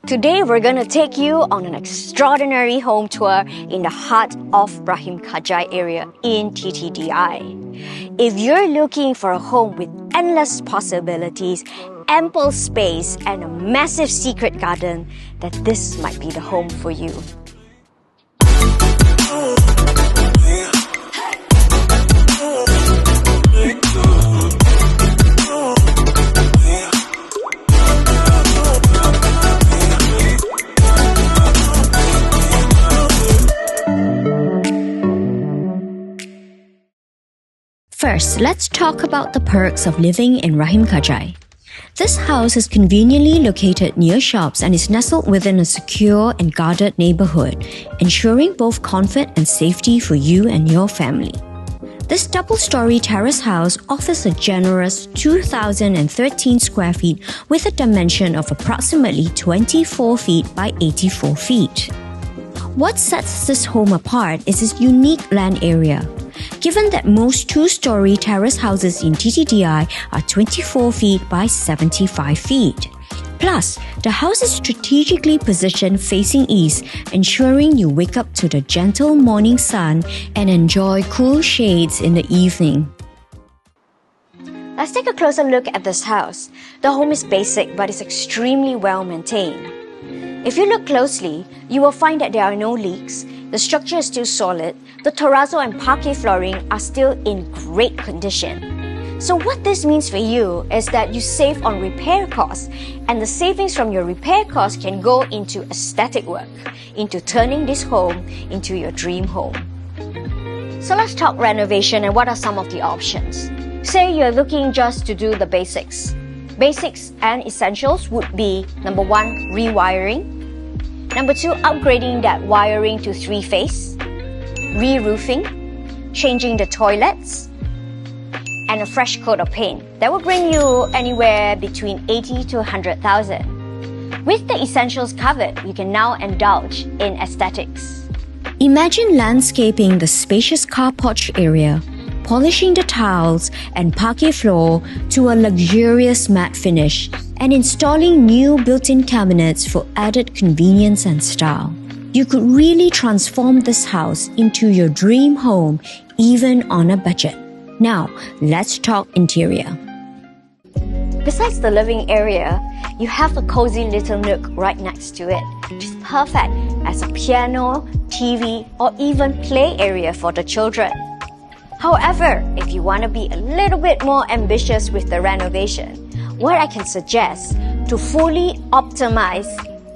Today we're going to take you on an extraordinary home tour in the heart of Rahim Kajai area in TTDI. If you're looking for a home with endless possibilities, ample space and a massive secret garden, then this might be the home for you. First, let's talk about the perks of living in Rahim Kajai. This house is conveniently located near shops and is nestled within a secure and guarded neighborhood, ensuring both comfort and safety for you and your family. This double-story terrace house offers a generous 2,013 square feet with a dimension of approximately 24 feet by 84 feet. What sets this home apart is its unique land area. Given that most two-story terrace houses in TTDI are 24 feet by 75 feet. Plus, the house is strategically positioned facing east, ensuring you wake up to the gentle morning sun and enjoy cool shades in the evening. Let's take a closer look at this house. The home is basic but is extremely well maintained. If you look closely, you will find that there are no leaks, the structure is still solid, the terrazzo and parquet flooring are still in great condition. So what this means for you is that you save on repair costs, and the savings from your repair costs can go into aesthetic work, into turning this home into your dream home. So let's talk renovation and what are some of the options. Say you're looking just to do the basics. Basics and essentials would be number 1, rewiring. Number 2, upgrading that wiring to 3-phase. Re-roofing, changing the toilets, and a fresh coat of paint. That will bring you anywhere between 80 to 100,000. With the essentials covered, you can now indulge in aesthetics. Imagine landscaping the spacious car porch area, polishing the tiles and parquet floor to a luxurious matte finish, and installing new built-in cabinets for added convenience and style. You could really transform this house into your dream home, even on a budget. Now, let's talk interior. Besides the living area, you have a cozy little nook right next to it, which is perfect as a piano, TV, or even play area for the children. However, if you want to be a little bit more ambitious with the renovation, what I can suggest to fully optimize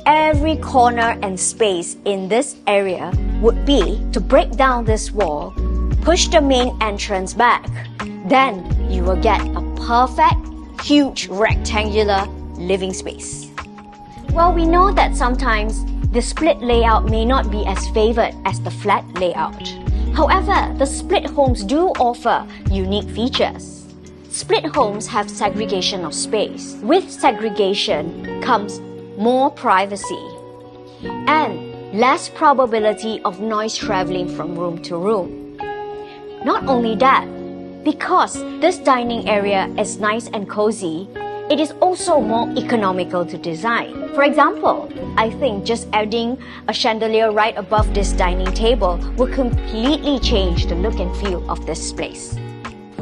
every corner and space in this area would be to break down this wall, push the main entrance back. Then you will get a perfect, huge rectangular living space. Well, we know that sometimes the split layout may not be as favored as the flat layout. However, the split homes do offer unique features. Split homes have segregation of space. With segregation comes more privacy and less probability of noise traveling from room to room. Not only that, because this dining area is nice and cozy, it is also more economical to design. For example, I think just adding a chandelier right above this dining table will completely change the look and feel of this place.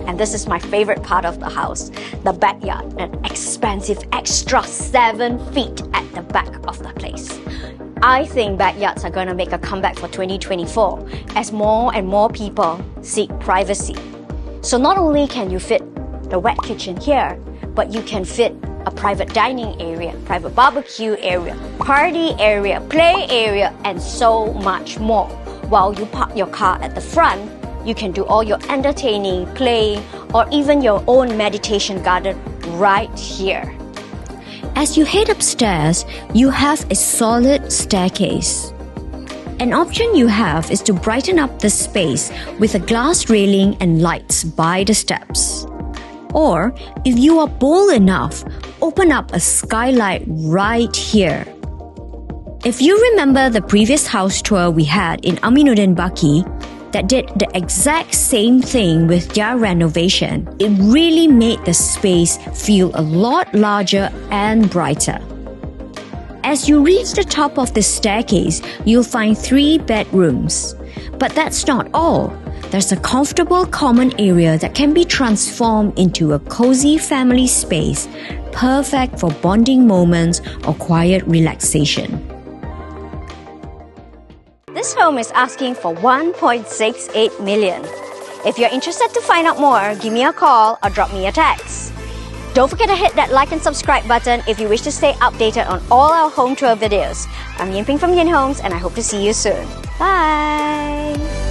And this is my favorite part of the house, the backyard, an expansive extra 7 feet at the back of the place. I think backyards are going to make a comeback for 2024 as more and more people seek privacy. So not only can you fit the wet kitchen here, but you can fit a private dining area, private barbecue area, party area, play area, and so much more. While you park your car at the front, you can do all your entertaining, playing, or even your own meditation garden right here. As you head upstairs, you have a solid staircase. An option you have is to brighten up the space with a glass railing and lights by the steps. Or, if you are bold enough, open up a skylight right here. If you remember the previous house tour we had in Aminuddin Baki that did the exact same thing with their renovation, it really made the space feel a lot larger and brighter. As you reach the top of the staircase, you'll find 3 bedrooms. But that's not all. There's a comfortable common area that can be transformed into a cozy family space, perfect for bonding moments or quiet relaxation. This home is asking for 1.68 million. If you're interested to find out more, give me a call or drop me a text. Don't forget to hit that like and subscribe button if you wish to stay updated on all our home tour videos. I'm Yin Peng from Yin Homes, and I hope to see you soon. Bye!